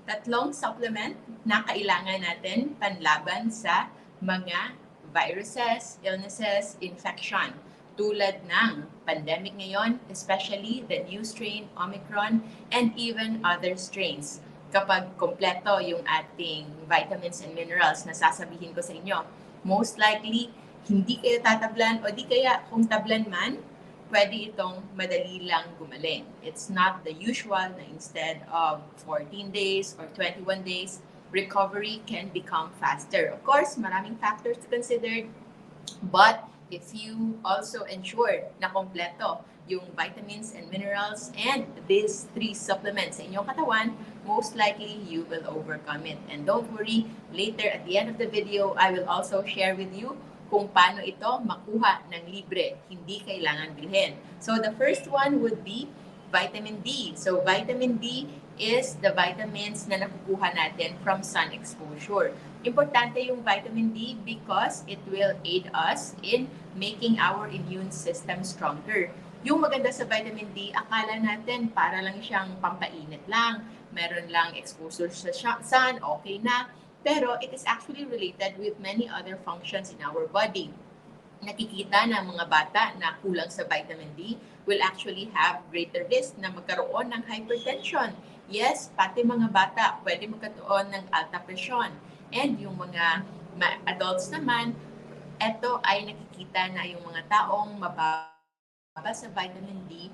Tatlong supplement na kailangan natin panlaban sa mga viruses, illnesses, infection. Tulad ng pandemic ngayon, especially the new strain, Omicron, and even other strains. Kapag kompleto yung ating vitamins and minerals na sasabihin ko sa inyo, most likely, hindi kayo tatablan o di kaya kung tablan man, pwede itong madali lang gumaling. It's not the usual na instead of 14 days or 21 days, recovery can become faster. Of course, maraming factors to consider, but if you also ensure na kompleto yung vitamins and minerals and these three supplements sa inyong katawan, most likely you will overcome it. And don't worry, later at the end of the video, I will also share with you kung paano ito makuha ng libre, hindi kailangan bilhin. So the first one would be vitamin D. So vitamin D is the vitamins na nakukuha natin from sun exposure. Importante yung vitamin D because it will aid us in making our immune system stronger. Yung maganda sa vitamin D, akala natin para lang siyang pampainit lang, meron lang exposure sa sun, okay na. Pero it is actually related with many other functions in our body. Nakikita na mga bata na kulang sa vitamin D will actually have greater risk na magkaroon ng hypertension. Yes, pati mga bata pwede magkaroon ng alta presyon. And yung mga adults naman, ito ay nakikita na yung mga taong mababa sa vitamin D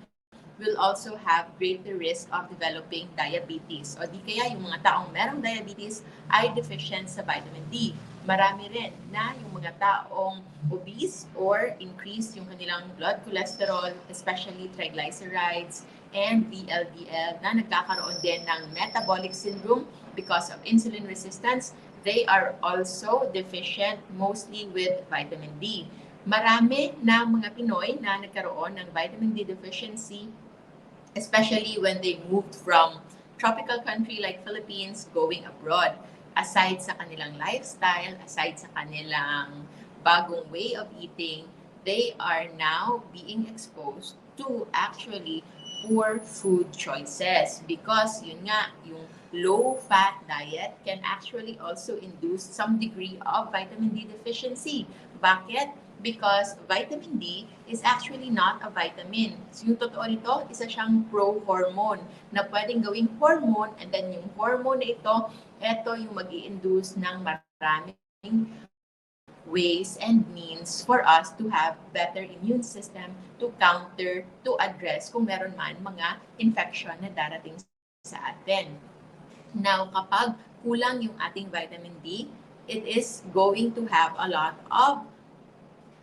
will also have greater risk of developing diabetes. O di kaya yung mga taong merong diabetes ay deficient sa vitamin D. Marami rin na yung mga taong obese or increased yung kanilang blood cholesterol, especially triglycerides and VLDL na nagkakaroon din ng metabolic syndrome because of insulin resistance. They are also deficient mostly with vitamin D. Marami na mga Pinoy na nagkaroon ng vitamin D deficiency, especially when they moved from tropical country like Philippines going abroad. Aside sa kanilang lifestyle, aside sa kanilang bagong way of eating, they are now being exposed to actually poor food choices because yun nga, yung low-fat diet can actually also induce some degree of vitamin D deficiency. Bakit? Because vitamin D is actually not a vitamin. So yung totoo nito, isa siyang pro-hormone na pwedeng gawing hormone and then yung hormone na ito yung mag-i-induce ng maraming ways and means for us to have better immune system to counter, to address kung meron man mga infection na darating sa atin. Now, kapag kulang yung ating vitamin D, it is going to have a lot of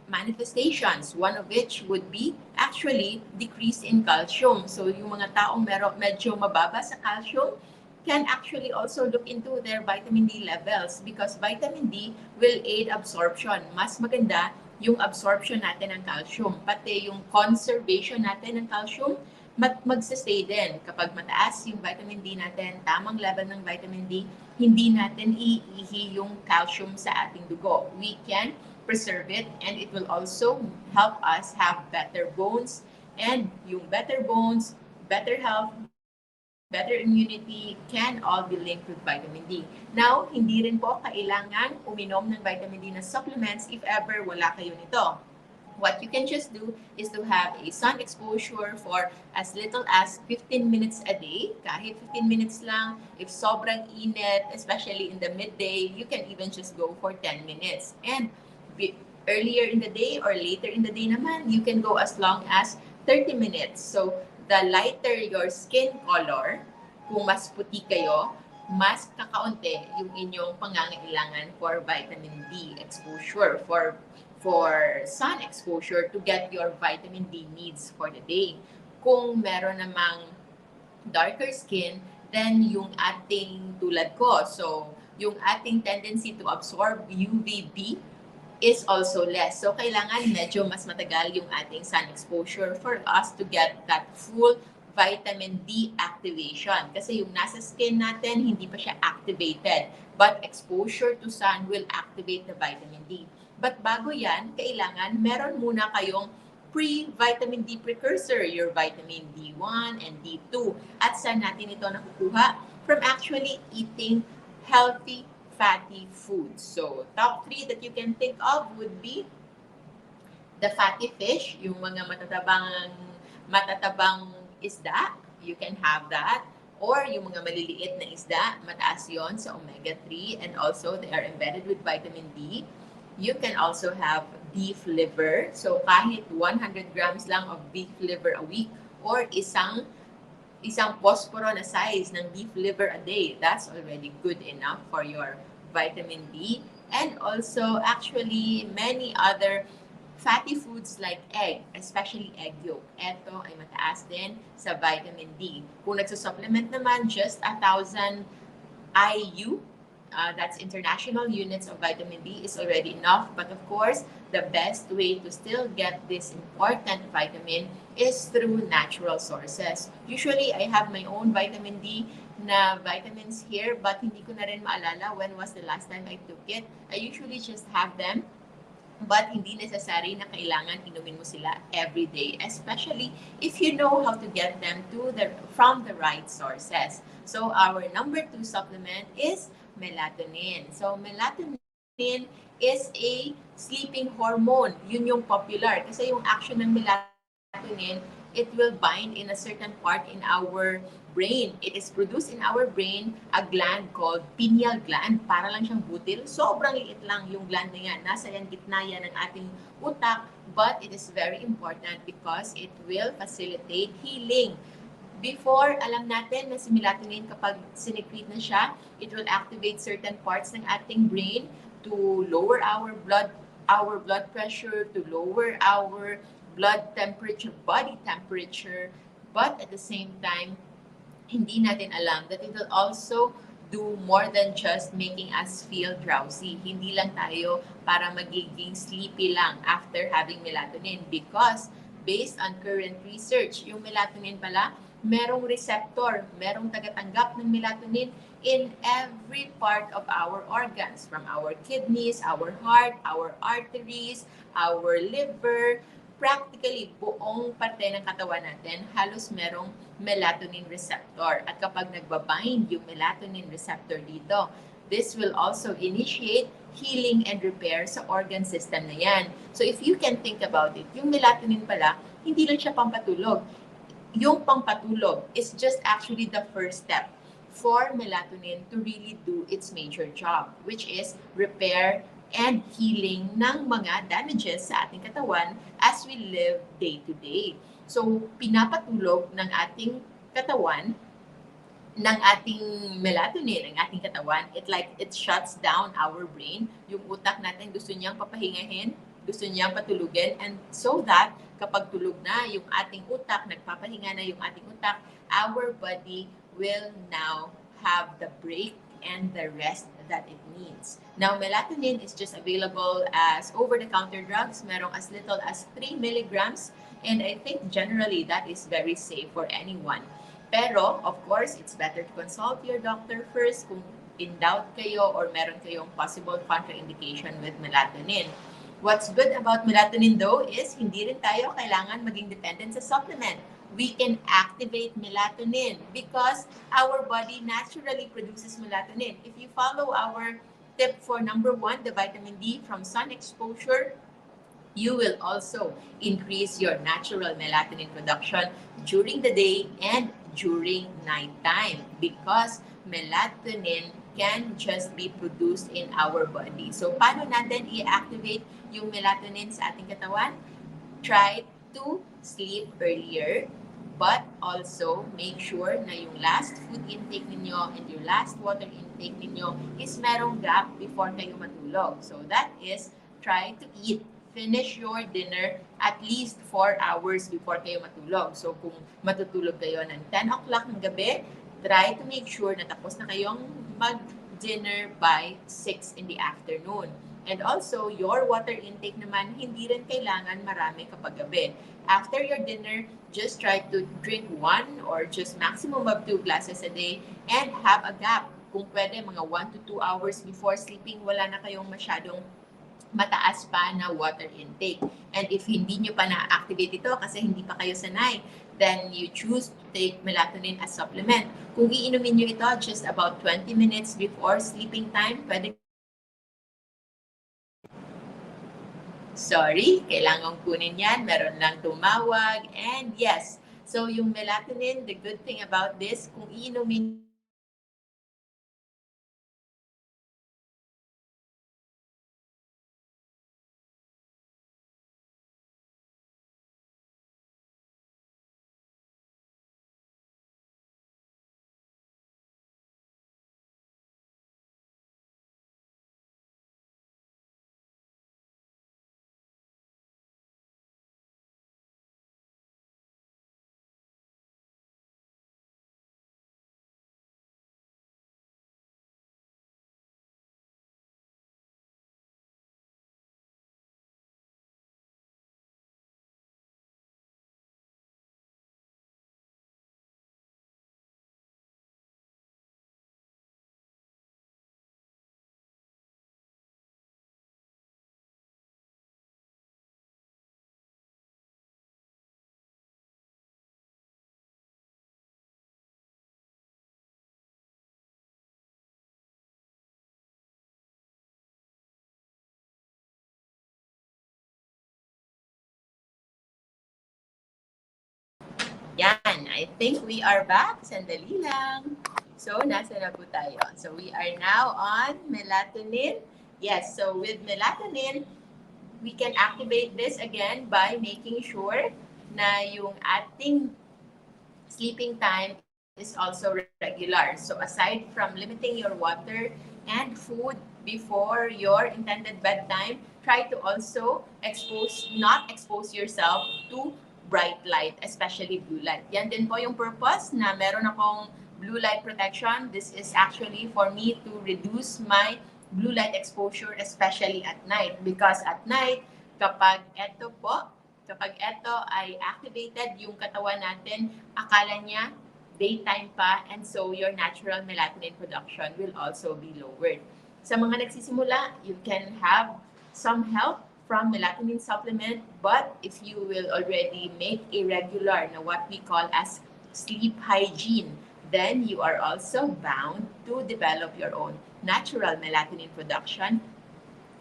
manifestations, one of which would be actually decrease in calcium. So yung mga taong medyo mababa sa calcium can actually also look into their vitamin D levels because vitamin D will aid absorption. Mas maganda yung absorption natin ng calcium. Pati yung conservation natin ng calcium, magsistay din. Kapag mataas yung vitamin D natin, tamang level ng vitamin D, hindi natin iihi yung calcium sa ating dugo. We can preserve it and it will also help us have better bones, and yung better bones, better health, better immunity can all be linked with vitamin D. Now, hindi rin po kailangan uminom ng vitamin D na supplements if ever wala kayo nito. What you can just do is to have a sun exposure for as little as 15 minutes a day. Kahit 15 minutes lang. If sobrang init, especially in the midday, you can even just go for 10 minutes. And earlier in the day or later in the day naman, you can go as long as 30 minutes. So, the lighter your skin color, kung mas puti kayo, mas kakaunti yung inyong pangangailangan for vitamin D exposure, for sun exposure to get your vitamin D needs for the day. Kung meron namang darker skin, then yung ating tulad ko, so yung ating tendency to absorb UVB is also less. So, kailangan medyo mas matagal yung ating sun exposure for us to get that full vitamin D activation. Kasi yung nasa skin natin, hindi pa siya activated. But exposure to sun will activate the vitamin D. But bago yan, kailangan meron muna kayong pre-vitamin D precursor, your vitamin D1 and D2. At saan natin ito nakukuha? from actually eating healthy, fatty foods. So, top 3 that you can think of would be the fatty fish, yung mga matatabang isda, you can have that. Or yung mga maliliit na isda, mataas yon sa omega-3 and also they are embedded with vitamin D. You can also have beef liver. So kahit 100 grams lang of beef liver a week or isang posporo na size ng beef liver a day, that's already good enough for your vitamin D. And also, actually, many other fatty foods like egg, especially egg yolk. Ito ay mataas din sa vitamin D. Kung nagsusupplement naman, just 1,000 IU, that's international units of vitamin D, is already enough. But of course, the best way to still get this important vitamin is through natural sources. Usually, I have my own vitamin D na vitamins here, but hindi ko na rin maalala when was the last time I took it. I usually just have them, but hindi necessary na kailangan inumin mo sila every day, especially if you know how to get them from the right sources. So our number 2 supplement is melatonin. So melatonin is a sleeping hormone. Yun yung popular kasi yung action ng melatonin, it will bind in a certain part in our brain. It is produced in our brain, a gland called pineal gland. Para lang siyang butil. Sobrang liit lang yung gland na yan. Nasa yan, gitna yan ng ating utak. But it is very important because it will facilitate healing. Before, alam natin na si melatonin, kapag sinekrete na siya, it will activate certain parts ng ating brain to lower our blood pressure, to lower our blood temperature, body temperature. But at the same time, hindi natin alam that it will also do more than just making us feel drowsy. Hindi lang tayo para magiging sleepy lang after having melatonin because based on current research, yung melatonin pala, merong receptor, merong tagatanggap ng melatonin in every part of our organs, from our kidneys, our heart, our arteries, our liver, practically buong parte ng katawan natin halos merong melatonin receptor. At kapag nagbabind yung melatonin receptor dito, this will also initiate healing and repair sa organ system na yan. So if you can think about it, yung melatonin pala, hindi lang siya pampatulog. Yung pampatulog is just actually the first step for melatonin to really do its major job, which is repair and healing ng mga damages sa ating katawan as we live day to day. So, pinapatulog ng ating katawan, ng ating melatonin, ng ating katawan, it shuts down our brain. Yung utak natin gusto niyang papahingahin, gusto niyang patulugin, and so that kapag tulog na yung ating utak, nagpapahinga na yung ating utak, our body will now have the break and the rest that it needs. Now, melatonin is just available as over-the-counter drugs. Merong as little as 3 milligrams. And I think generally that is very safe for anyone. Pero, of course, it's better to consult your doctor first kung in doubt kayo or meron kayong possible contraindication with melatonin. What's good about melatonin though is hindi rin tayo kailangan maging dependent sa supplement. We can activate melatonin because our body naturally produces melatonin. If you follow our tip for number 1, the vitamin D from sun exposure, you will also increase your natural melatonin production during the day and during nighttime because melatonin can just be produced in our body. So, paano natin i-activate yung melatonin sa ating katawan? Try to sleep earlier, but also make sure na yung last food intake ninyo and your last water intake ninyo is merong gap before kayo matulog. So, that is try to finish your dinner at least 4 hours before kayo matulog. So, kung matutulog kayo ng 10 o'clock ng gabi, try to make sure na tapos na kayong mag-dinner by 6 in the afternoon. And also, your water intake naman, hindi rin kailangan marami kapag gabi. After your dinner, just try to drink 1 or just maximum of 2 glasses a day and have a gap. Kung pwede, mga 1 to 2 hours before sleeping, wala na kayong masyadong mataas pa na water intake. And if hindi nyo pa na-activate ito kasi hindi pa kayo sanay, then you choose to take melatonin as supplement. Kung iinumin nyo ito just about 20 minutes before sleeping time, pwede. Sorry, kailangan kunin yan. Meron lang tumawag. And yes, so yung melatonin, the good thing about this, kung iinumin yan, I think we are back. Sandali lang. So, nasa na po tayo? So, we are now on melatonin. Yes, so with melatonin, we can activate this again by making sure na yung ating sleeping time is also regular. So, aside from limiting your water and food before your intended bedtime, try to also not expose yourself to bright light, especially blue light. Yan din po yung purpose na meron akong blue light protection. This is actually for me to reduce my blue light exposure, especially at night. Because at night, kapag ito ay activated, yung katawan natin, akala niya daytime pa, and so your natural melatonin production will also be lowered. Sa mga nagsisimula, you can have some help from melatonin supplement, but if you will already make a regular na what we call as sleep hygiene, then you are also bound to develop your own natural melatonin production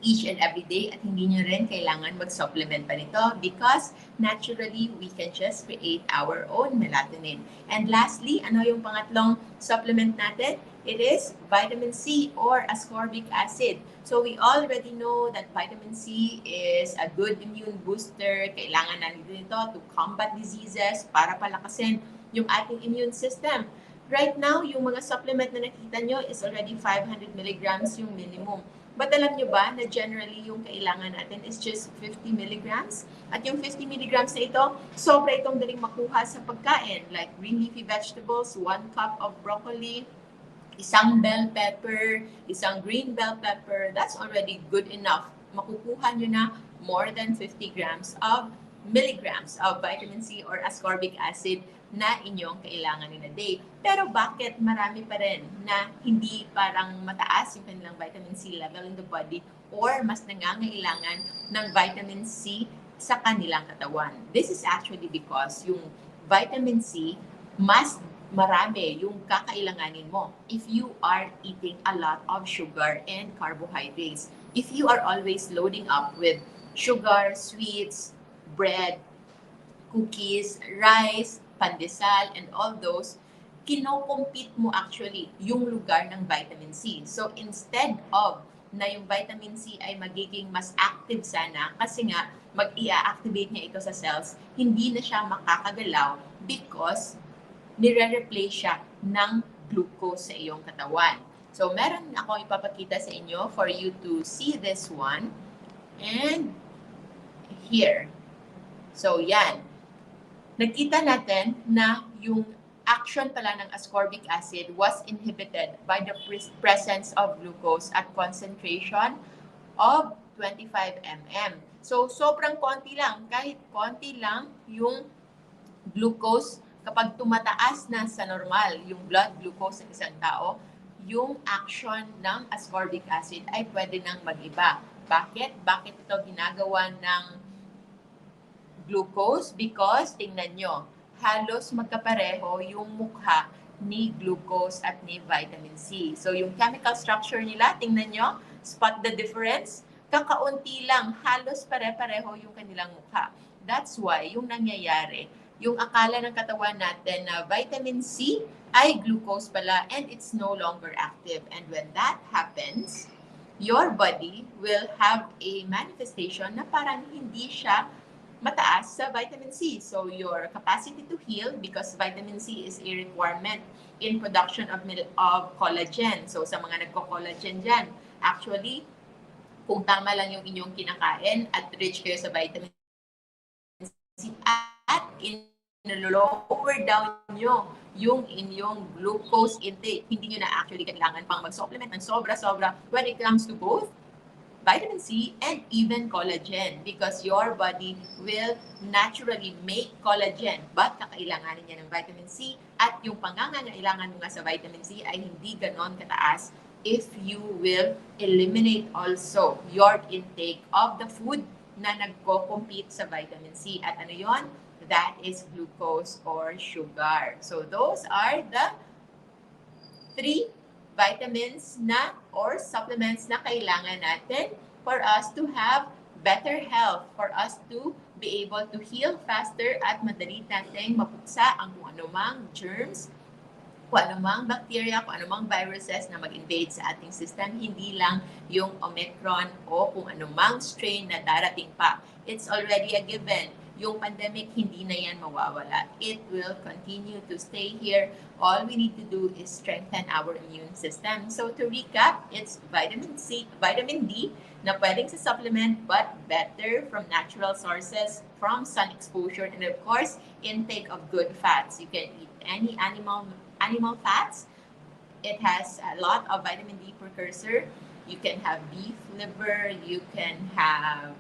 each and every day, at hindi nyo rin kailangan mag-supplement pa nito because naturally, we can just create our own melatonin. And lastly, ano yung pangatlong supplement natin? It is vitamin C or ascorbic acid. So we already know that vitamin C is a good immune booster. Kailangan natin ito to combat diseases para palakasin yung ating immune system. Right now, yung mga supplement na nakita nyo is already 500 milligrams yung minimum. But alam nyo ba na generally yung kailangan natin is just 50 milligrams? At yung 50 milligrams na ito, sobra itong daling makuha sa pagkain. Like green leafy vegetables, 1 cup of broccoli, isang bell pepper, isang green bell pepper. That's already good enough. Makukuha nyo na more than 50 milligrams of vitamin C or ascorbic acid na inyong kailangan in a day. Pero bakit marami pa rin na hindi parang mataas yung kanilang vitamin C level in the body or mas nangangailangan ng vitamin C sa kanilang katawan? This is actually because yung vitamin C mas marami yung kakailanganin mo if you are eating a lot of sugar and carbohydrates. If you are always loading up with sugar, sweets, bread, cookies, rice, pandesal, and all those, kino-compete mo actually yung lugar ng vitamin C. So instead of na yung vitamin C ay magiging mas active sana kasi nga mag-i-activate niya ito sa cells, hindi na siya makakagalaw because nire-replace siya ng glucose sa iyong katawan. So meron ako ipapakita sa inyo for you to see this one. And here. So yan. Nakita natin na yung action pala ng ascorbic acid was inhibited by the presence of glucose at concentration of 25 mm. So, sobrang konti lang. Kahit konti lang yung glucose, kapag tumataas na sa normal yung blood glucose ng isang tao, yung action ng ascorbic acid ay pwede nang mag-iba. Bakit? Bakit ito ginagawa ng glucose? Because, tingnan nyo, halos magkapareho yung mukha ni glucose at ni vitamin C. So yung chemical structure nila, tingnan nyo, spot the difference. Kakaunti lang, halos pare-pareho yung kanilang mukha. That's why yung nangyayari, yung akala ng katawan natin na vitamin C ay glucose pala and it's no longer active. And when that happens, your body will have a manifestation na parang hindi siya mataas sa vitamin C. So your capacity to heal, because vitamin C is a requirement in production of collagen. So sa mga nagko-collagen dyan, actually, kung tama lang yung inyong kinakain at rich kayo sa vitamin C at in-lower down nyo yung inyong glucose intake, hindi nyo na actually kailangan pang mag-supplement ng sobra-sobra when it comes to both vitamin C and even collagen, because your body will naturally make collagen but kakailanganin niya ng vitamin C at yung pangangailangan mo nga sa vitamin C ay hindi ganon kataas if you will eliminate also your intake of the food na nagko-compete sa vitamin C. At ano yon? That is glucose or sugar. So those are the 3 vitamins na or supplements na kailangan natin for us to have better health, for us to be able to heal faster at madali natin mapuksa ang kung anumang germs, kung anumang bacteria, kung anumang viruses na mag-invade sa ating system, hindi lang yung Omicron o kung anumang strain na darating pa. It's already a given. Yung pandemic, hindi na yan mawawala. It will continue to stay here. All we need to do is strengthen our immune system. So to recap, it's vitamin C, vitamin D na pwedeng sa supplement but better from natural sources, from sun exposure, and of course, intake of good fats. You can eat any animal fats. It has a lot of vitamin D precursor. You can have beef liver, you can have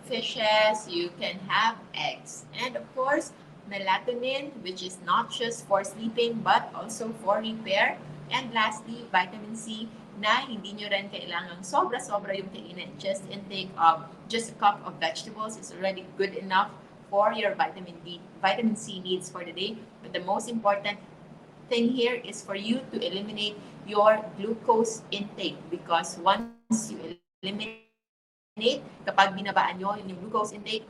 fishes, you can have eggs. And of course, melatonin, which is not just for sleeping but also for repair. And lastly, vitamin C na hindi nyo rin kailangang sobra-sobra yung kainin. Just intake of just a cup of vegetables is already good enough for your vitamin C needs for the day. But the most important thing here is for you to eliminate your glucose intake, because once you eliminate, kapag binabaan nyo yung glucose intake,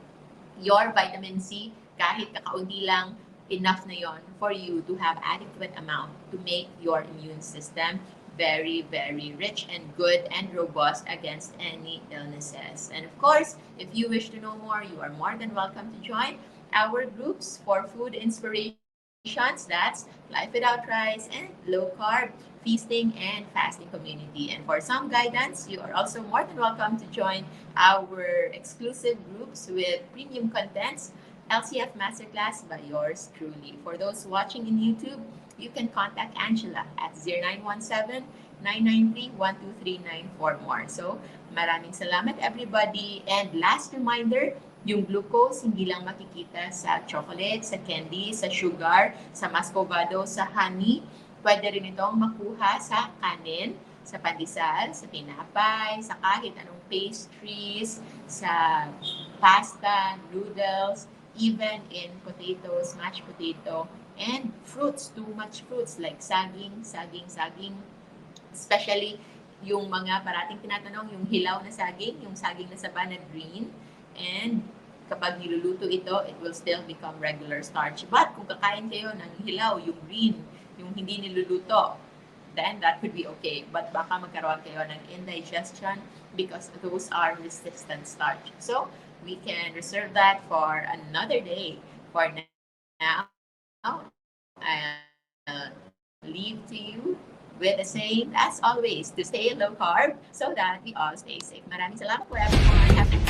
your vitamin C, kahit kakaunti lang, enough na yon for you to have adequate amount to make your immune system very, very rich and good and robust against any illnesses. And of course, if you wish to know more, you are more than welcome to join our groups for food inspirations. That's Life Without Rice and Low Carb Feasting and Fasting Community. And for some guidance, you are also more than welcome to join our exclusive groups with premium contents, LCF Masterclass by yours truly. For those watching in YouTube, you can contact Angela at 0917-993-1239 for more. So, maraming salamat everybody. And last reminder, yung glucose, hindi lang makikita sa chocolate, sa candy, sa sugar, sa mascovado, sa honey. Pwede rin itong makuha sa kanin, sa pandesal, sa tinapay, sa kahit anong pastries, sa pasta, noodles, even in potatoes, mashed potato, and fruits, too much fruits like saging, especially yung mga parating tinatanong, yung hilaw na saging, yung saging na saba na green, and kapag niluluto ito, it will still become regular starch. But kung kakain kayo ng hilaw, yung green, yung hindi niluluto, then that could be okay. But baka magkaroon kayo ng indigestion because those are resistant starch. So, we can reserve that for another day. For now, I'll leave to you with the saying, as always, to stay low carb so that we all stay safe. Maraming salamat po everyone. Happy